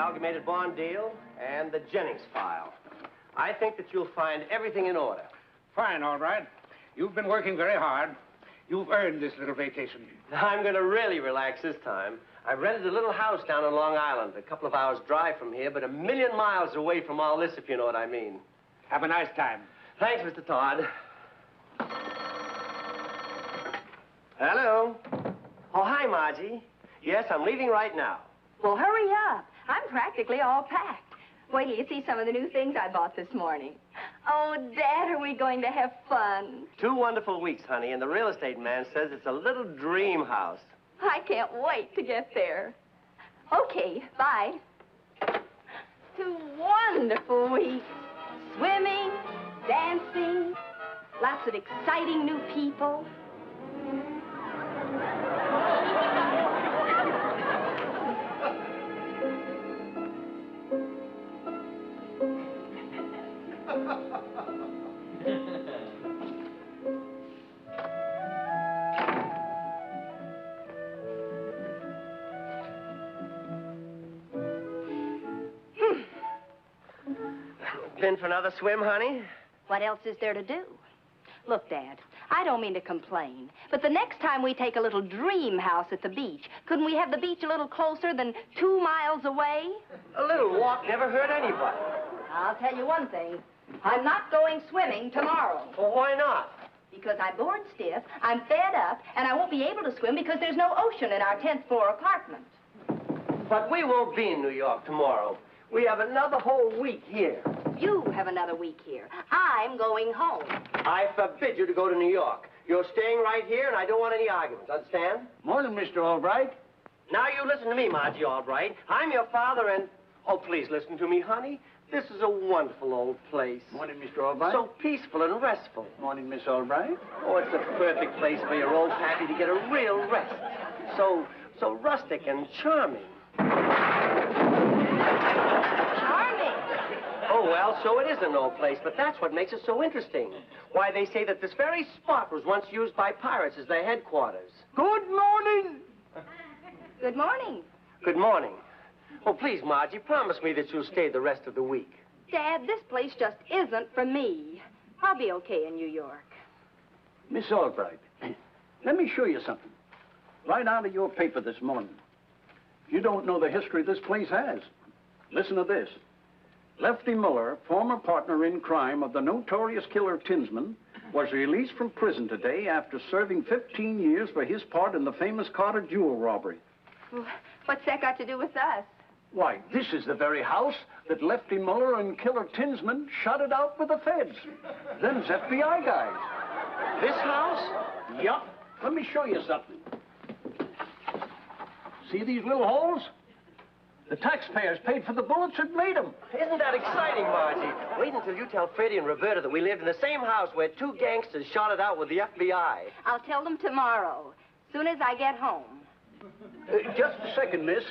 amalgamated bond deal, and the Jennings file. I think that you'll find everything in order. Fine, all right. You've been working very hard. You've earned this little vacation. I'm going to really relax this time. I've rented a little house down on Long Island, a couple of hours' drive from here, but 1,000,000 miles away from all this, if you know what I mean. Have a nice time. Thanks, Mr. Todd. Hello. Oh, hi, Margie. Yes, I'm leaving right now. Well, hurry up. I'm practically all packed. Wait till you see some of the new things I bought this morning. Oh, Dad, are we going to have fun? 2 wonderful weeks, honey, and the real estate man says it's a little dream house. I can't wait to get there. Okay, bye. 2 wonderful weeks. Swimming, dancing, lots of exciting new people. Been for another swim, honey? What else is there to do? Look, Dad, I don't mean to complain, but the next time we take a little dream house at the beach, couldn't we have the beach a little closer than 2 miles away? A little walk never hurt anybody. I'll tell you one thing. I'm not going swimming tomorrow. Well, why not? Because I'm bored stiff, I'm fed up, and I won't be able to swim because there's no ocean in our 10th floor apartment. But we won't be in New York tomorrow. We have another whole week here. You have another week here. I'm going home. I forbid you to go to New York. You're staying right here, and I don't want any arguments. Understand? Morning, Mr. Albright. Now you listen to me, Margie Albright. I'm your father, and... Oh, please listen to me, honey. This is a wonderful old place. Morning, Mr. Albright. So peaceful and restful. Morning, Miss Albright. Oh, it's the perfect place for your old pappy to get a real rest. So rustic and charming. Charming. Oh, well, so it is an old place, but that's what makes it so interesting. Why, they say that this very spot was once used by pirates as their headquarters. Good morning. Good morning. Good morning. Oh, please, Margie, promise me that you'll stay the rest of the week. Dad, this place just isn't for me. I'll be okay in New York. Miss Albright, let me show you something. Right out of your paper this morning. You don't know the history this place has. Listen to this. Lefty Muller, former partner in crime of the notorious killer Tinsman, was released from prison today after serving 15 years for his part in the famous Carter jewel robbery. Well, what's that got to do with us? Why, this is the very house that Lefty Muller and killer Tinsman shot out with the feds. Them's FBI guys. This house? Yup. Let me show you something. See these little holes? The taxpayers paid for the bullets that made them. Isn't that exciting, Margie? Wait until you tell Freddie and Roberta that we lived in the same house where 2 gangsters shot it out with the FBI. I'll tell them tomorrow, soon as I get home. Just a second, miss.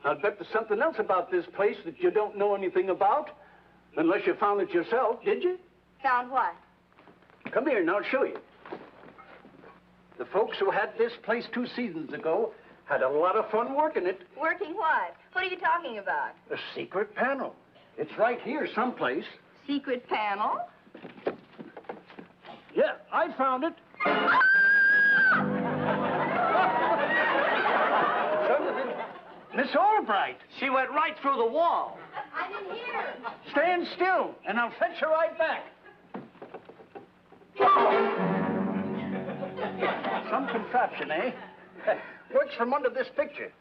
I'll bet there's something else about this place that you don't know anything about. Unless you found it yourself, did you? Found what? Come here and I'll show you. The folks who had this place 2 seasons ago had a lot of fun working it. Working what? What are you talking about? A secret panel. It's right here someplace. Secret panel? Yeah, I found it. Miss Albright. She went right through the wall. I didn't hear. Stand still, and I'll fetch her right back. Some contraption, eh? Works from under this picture.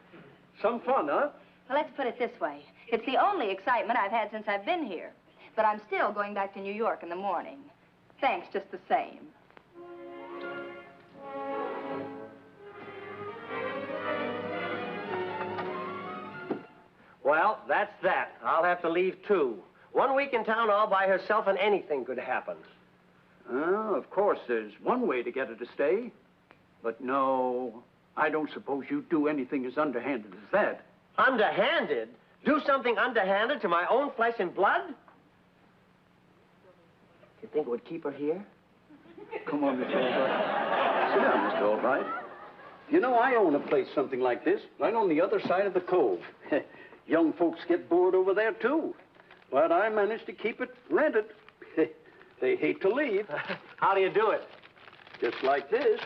Some fun, huh? Well, let's put it this way. It's the only excitement I've had since I've been here. But I'm still going back to New York in the morning. Thanks just the same. Well, that's that. I'll have to leave, too. 1 week in town all by herself and anything could happen. Of course, there's one way to get her to stay. But no, I don't suppose you'd do anything as underhanded as that. Underhanded? Do something underhanded to my own flesh and blood? You think it would keep her here? Come on, Mr. Albright. Sit down, Mr. Albright. You know, I own a place something like this, right on the other side of the cove. Young folks get bored over there, too. But I managed to keep it rented. They hate to leave. How do you do it? Just like this.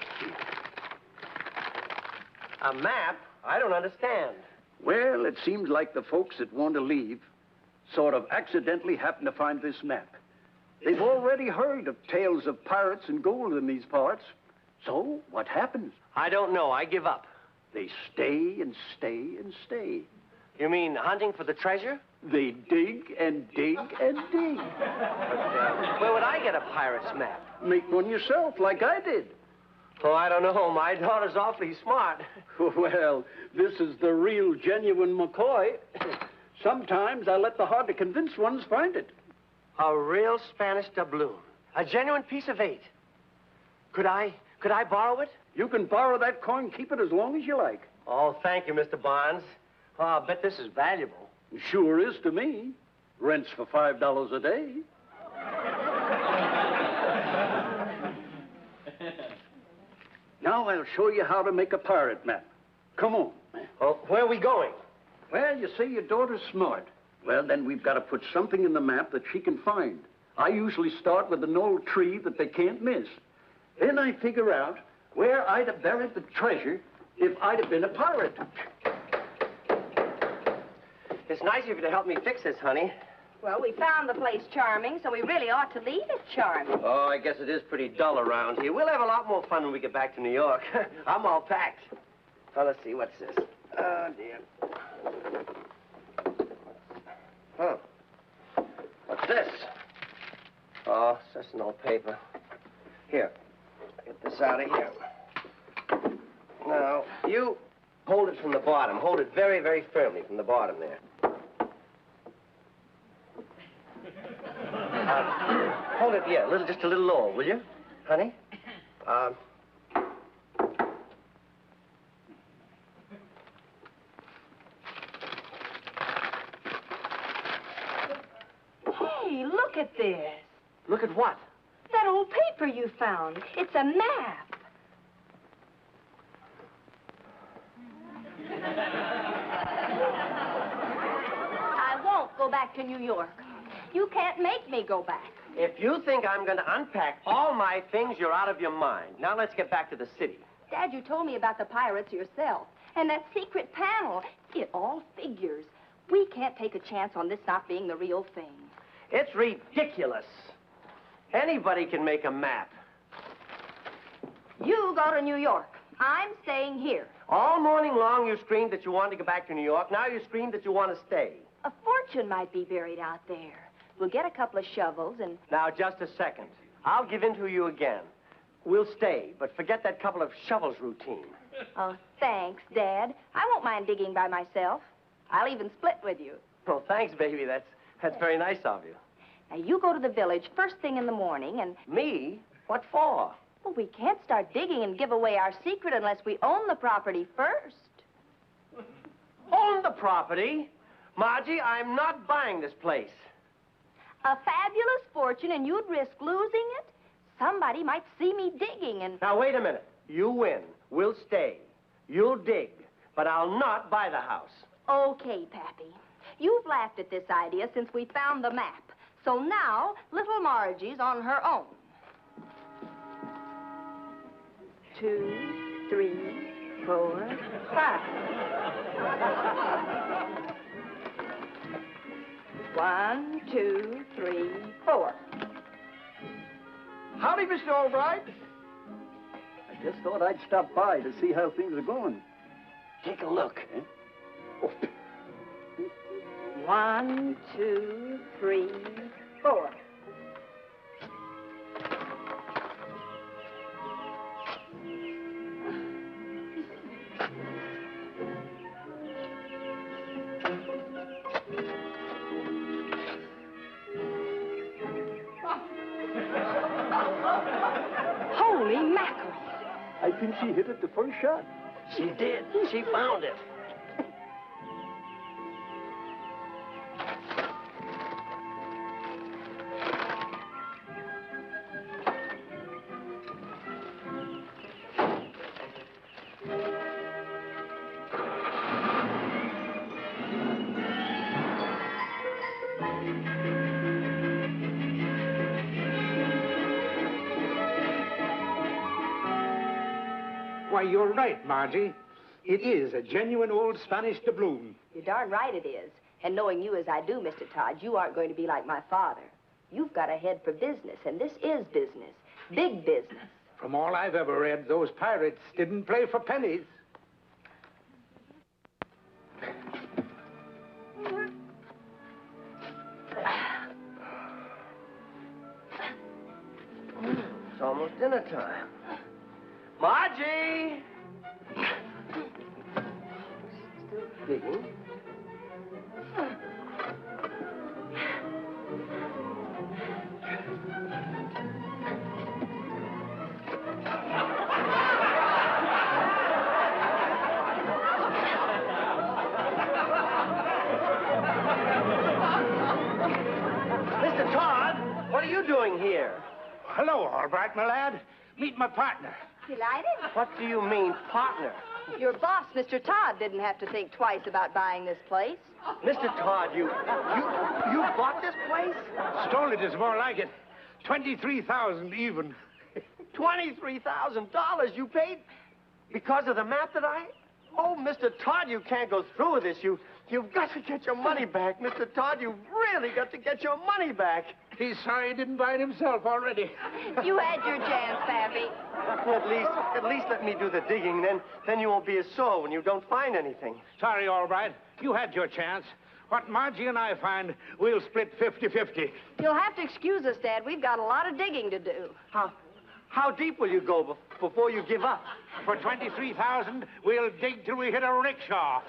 A map? I don't understand. Well, it seems like the folks that want to leave sort of accidentally happen to find this map. They've already heard of tales of pirates and gold in these parts. So, what happens? I don't know. I give up. They stay and stay and stay. You mean hunting for the treasure? They dig and dig and dig. Where would I get a pirate's map? Make one yourself, like I did. Oh, I don't know. My daughter's awfully smart. Well, this is the real, genuine McCoy. Sometimes I let the hard-to-convince ones find it. A real Spanish doubloon. A genuine piece of 8. Could I borrow it? You can borrow that coin, keep it as long as you like. Oh, thank you, Mr. Barnes. Oh, I'll bet this is valuable. Sure is to me. Rents for $5 a day. Now I'll show you how to make a pirate map. Come on. Oh, where are we going? Well, you say your daughter's smart. Well, then we've got to put something in the map that she can find. I usually start with an old tree that they can't miss. Then I figure out where I'd have buried the treasure if I'd have been a pirate. It's nice of you to help me fix this, honey. Well, we found the place charming, so we really ought to leave it charming. Oh, I guess it is pretty dull around here. We'll have a lot more fun when we get back to New York. I'm all packed. Oh, let's see, what's this? Oh, dear. Huh. What's this? Oh, it's just an old paper. Here, get this out of here. Now, you hold it from the bottom. Hold it very, very firmly from the bottom there. Hold it, yeah, just a little lower, will you, honey? Hey, look at this. Look at what? That old paper you found. It's a map. I won't go back to New York. You can't make me go back. If you think I'm going to unpack all my things, you're out of your mind. Now let's get back to the city. Dad, you told me about the pirates yourself. And that secret panel, it all figures. We can't take a chance on this not being the real thing. It's ridiculous. Anybody can make a map. You go to New York. I'm staying here. All morning long you screamed that you wanted to go back to New York. Now you scream that you want to stay. A fortune might be buried out there. We'll get a couple of shovels and... Now, just a second. I'll give in to you again. We'll stay, but forget that couple of shovels routine. Oh, thanks, Dad. I won't mind digging by myself. I'll even split with you. Oh, thanks, baby. That's very nice of you. Now, you go to the village first thing in the morning and... Me? What for? Well, we can't start digging and give away our secret unless we own the property first. Own the property? Margie, I'm not buying this place. A fabulous fortune, and you'd risk losing it? Somebody might see me digging and... Now, wait a minute. You win. We'll stay. You'll dig. But I'll not buy the house. Okay, Pappy. You've laughed at this idea since we found the map. So now, little Margie's on her own. 2, 3, 4, 5. 1, 2, 3, 4. Howdy, Mr. Albright. I just thought I'd stop by to see how things are going. Take a look. Eh? 1, 2, 3, 4. Holy mackerel. I think she hit it the first shot. She did. She found it. Why, you're right, Margie. It is a genuine old Spanish doubloon. You're darn right it is. And knowing you as I do, Mr. Todd, you aren't going to be like my father. You've got a head for business, and this is business. Big business. From all I've ever read, those pirates didn't play for pennies. It's almost dinner time. Margie! Still digging. Mr. Todd, what are you doing here? Hello, Albright, my lad. Meet my partner. Delighted? What do you mean, partner? Your boss, Mr. Todd, didn't have to think twice about buying this place. Mr. Todd, you bought this place? Stole it is more like it. 23,000 even. $23,000 you paid because of the map that I... Oh, Mr. Todd, you can't go through with this. You've got to get your money back. Mr. Todd, you've really got to get your money back. He's sorry he didn't buy it himself already. You had your chance, Pappy. At least let me do the digging. Then you won't be as sore when you don't find anything. Sorry, Albright. You had your chance. What Margie and I find, we'll split 50-50. You'll have to excuse us, Dad. We've got a lot of digging to do. How deep will you go before you give up? For 23,000, we'll dig till we hit a rickshaw.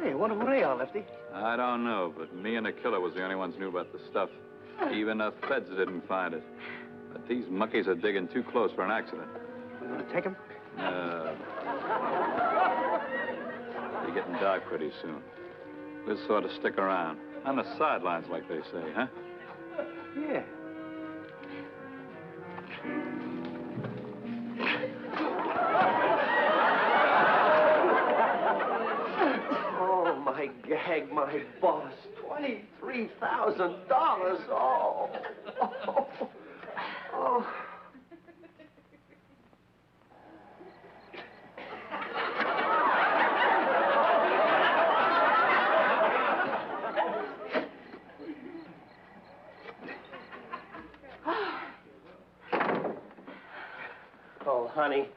Hey, what were they on, Lefty? I don't know, but me and the killer was the only ones knew about the stuff. Even the feds didn't find it. But these monkeys are digging too close for an accident. We want to take them? They're getting dark pretty soon. We'll sort of stick around. On the sidelines, like they say, huh? Yeah. Oh, my gag, my boss. $23,000. Oh. Oh. Oh, honey,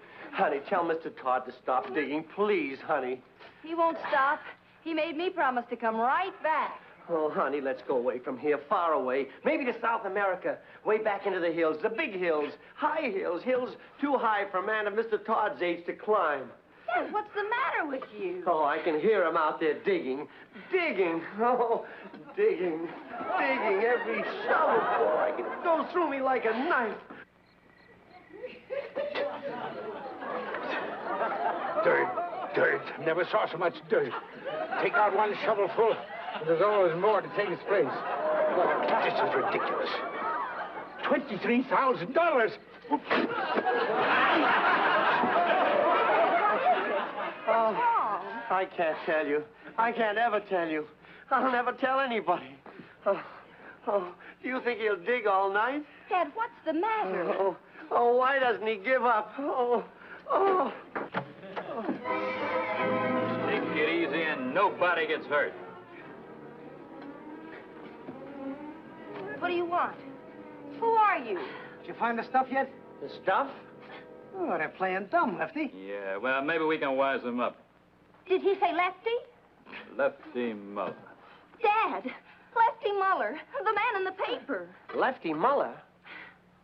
tell Mr. Todd to stop digging, please, honey. He won't stop. He made me promise to come right back. Oh, honey, let's go away from here, far away. Maybe to South America, way back into the hills, the big hills, high hills, hills too high for a man of Mr. Todd's age to climb. Dad, what's the matter with you? Oh, I can hear him out there digging. Digging. Oh, digging. Digging every shovelful. I can go through me like a knife. Dirt. Never saw so much dirt. Take out one shovelful, and there's always more to take its place. This is ridiculous. $23,000. Oh, I can't tell you. I can't ever tell you. I'll never tell anybody. Oh, do you think he'll dig all night? Dad, what's the matter? Oh, why doesn't he give up? Oh. Take it easy and nobody gets hurt. What do you want? Who are you? Did you find the stuff yet? The stuff? Oh, they're playing dumb, Lefty. Yeah, well, maybe we can wise them up. Did he say Lefty? Lefty Muller. Dad, Lefty Muller, the man in the paper. Lefty Muller?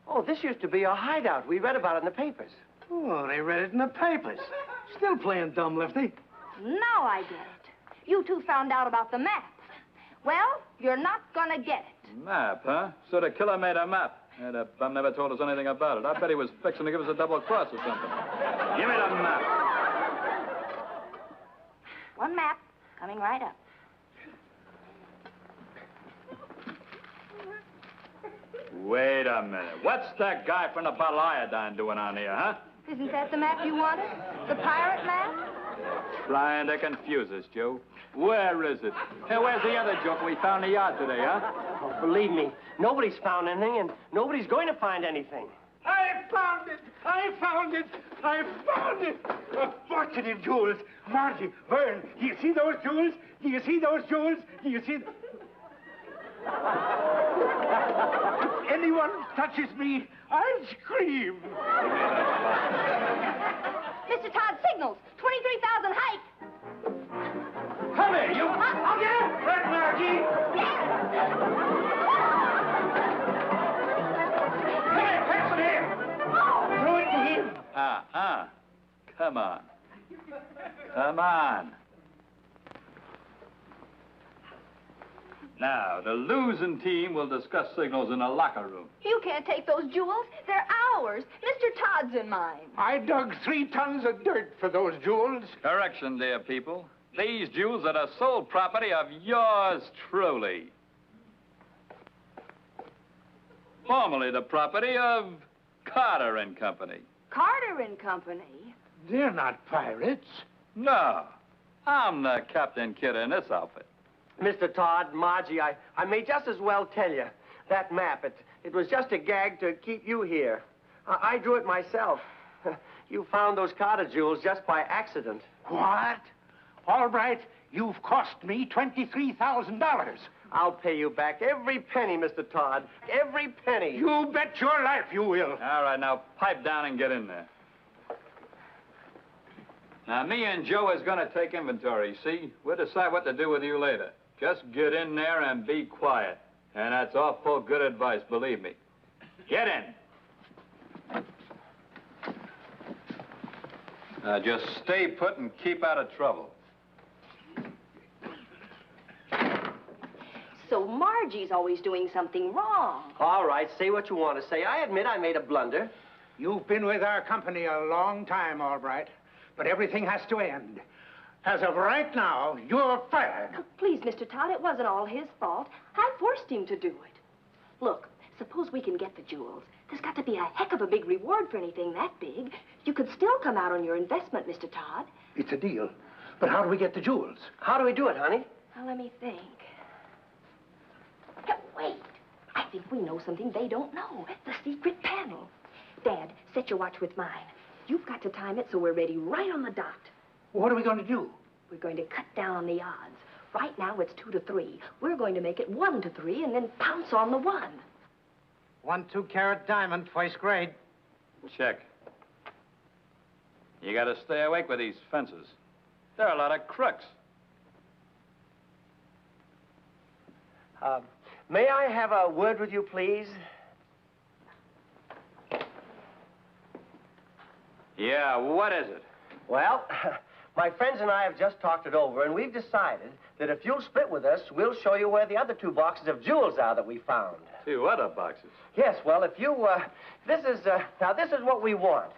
Oh, this used to be our hideout. We read about it in the papers. Oh, they read it in the papers. Still playing dumb, Lefty. Now I get it. You two found out about the map. Well, you're not gonna get it. Map, huh? So the killer made a map. And the bum never told us anything about it. I bet he was fixing to give us a double cross or something. Give me the map. One map coming right up. Wait a minute. What's that guy from the bottle of iodine doing on here, huh? Isn't that the map you wanted? The pirate map? Trying to confuse us, Joe. Where is it? Hey, where's the other joke we found in the yard today, huh? Oh, believe me, nobody's found anything, and nobody's going to find anything. I found it! I found it! I found it! A fortune in jewels. Margie, Vern, do you see those jewels? Do you see those jewels? Do you see... If anyone touches me, I'll scream. Mr. Todd signals. 23,000 hike. Come here, you. I'll get him. Vern, Margie. Come here, pass it here. Throw it to him. Come on. Come on. Now, the losing team will discuss signals in the locker room. You can't take those jewels. They're ours. Mr. Todd's in mine. I dug 3 tons of dirt for those jewels. Correction, dear people. These jewels are the sole property of yours truly. Formerly the property of Carter and Company. Carter and Company? They're not pirates. No, I'm the Captain Kidder in this outfit. Mr. Todd, Margie, I may just as well tell you. That map, it was just a gag to keep you here. I drew it myself. You found those Carter jewels just by accident. What? All right, you've cost me $23,000. I'll pay you back every penny, Mr. Todd. Every penny. You bet your life you will. All right, now pipe down and get in there. Now, me and Joe is going to take inventory, see? We'll decide what to do with you later. Just get in there and be quiet. And that's awful good advice, believe me. Get in. Now, just stay put and keep out of trouble. So Margie's always doing something wrong. All right, say what you want to say. I admit I made a blunder. You've been with our company a long time, all right. But everything has to end. As of right now, you're fired. Oh, please, Mr. Todd, it wasn't all his fault. I forced him to do it. Look, suppose we can get the jewels. There's got to be a heck of a big reward for anything that big. You could still come out on your investment, Mr. Todd. It's a deal. But how do we get the jewels? How do we do it, honey? Now, let me think. Now, wait. I think we know something they don't know. The secret panel. Dad, set your watch with mine. You've got to time it so we're ready right on the dot. What are we going to do? We're going to cut down on the odds. Right now, it's 2 to 3. We're going to make it 1 to 3 and then pounce on the 1. 1 2-carat diamond, first grade. Check. You got to stay awake with these fences. There are a lot of crooks. May I have a word with you, please? Yeah, what is it? Well, my friends and I have just talked it over, and we've decided that if you'll split with us, we'll show you where the other 2 boxes of jewels are that we found. 2 other boxes. Yes, well, if you, now this is what we want.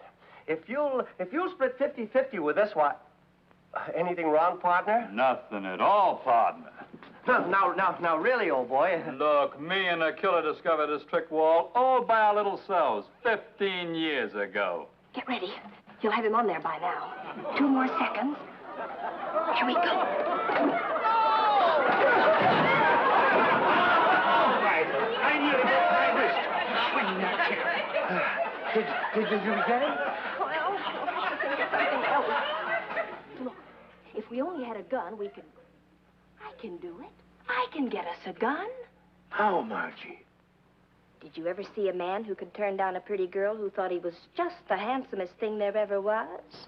If you'll split 50-50 with us, why, anything wrong, partner? Nothing at all, partner. Now, really, old boy. Look, me and the killer discovered this trick wall all by our little selves 15 years ago. Get ready. You'll have him on there by now. 2 more seconds. Here we go. I nearly broke my wrist. Swing that chair. Did you get it? Well, I can get something else. Look, if we only had a gun, we could... I can do it. I can get us a gun. How, Margie? Did you ever see a man who could turn down a pretty girl who thought he was just the handsomest thing there ever was?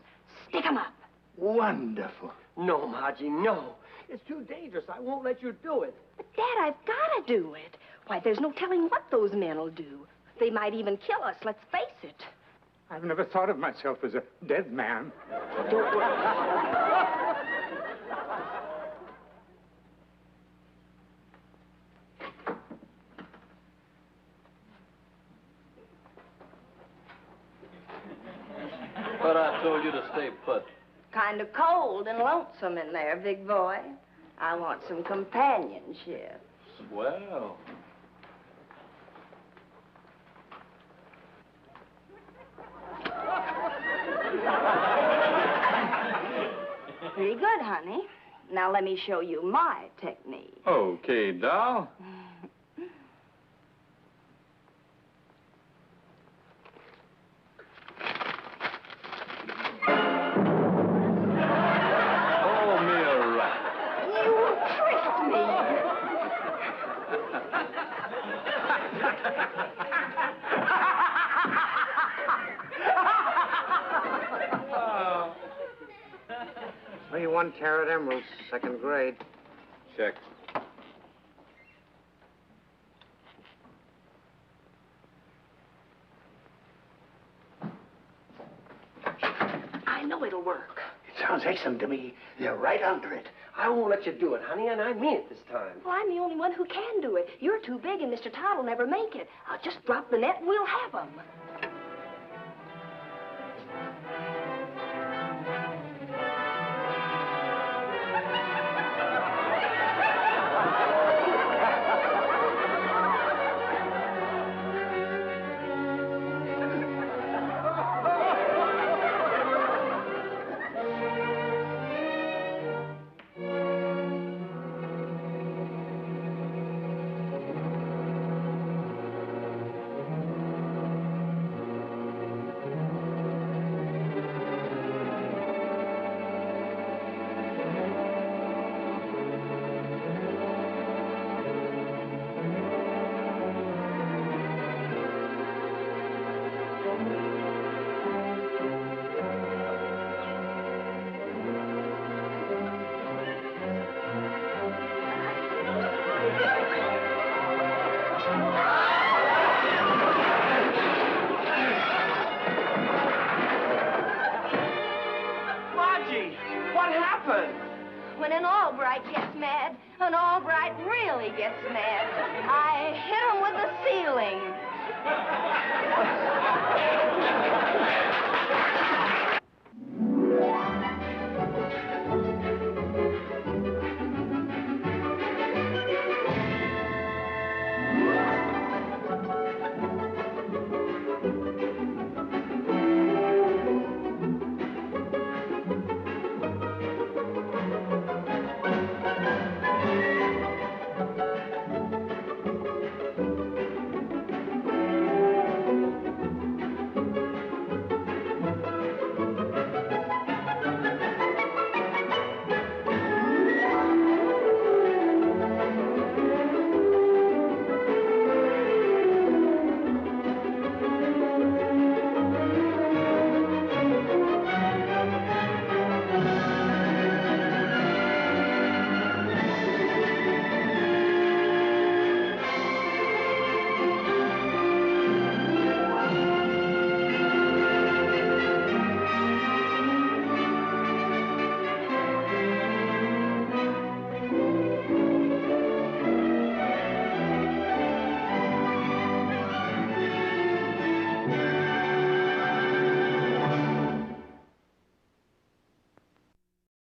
Stick 'em up. Wonderful. No, Margie, no. It's too dangerous. I won't let you do it. But, Dad, I've got to do it. Why, there's no telling what those men will do. They might even kill us, let's face it. I've never thought of myself as a dead man. Don't worry. But I told you to stay put. Kind of cold and lonesome in there, big boy. I want some companionship. Swell. Pretty good, honey. Now let me show you my technique. Okay, doll. Oh, me a rat. You tricked me. Three 1-carat emeralds, second grade. Check. I know it'll work. It sounds excellent to me. They're right under it. I won't let you do it, honey, and I mean it this time. Well, I'm the only one who can do it. You're too big, and Mr. Todd will never make it. I'll just drop the net, and we'll have 'em. Margie, what happened? When an Albright gets mad, an Albright really gets mad. I hit him with the ceiling.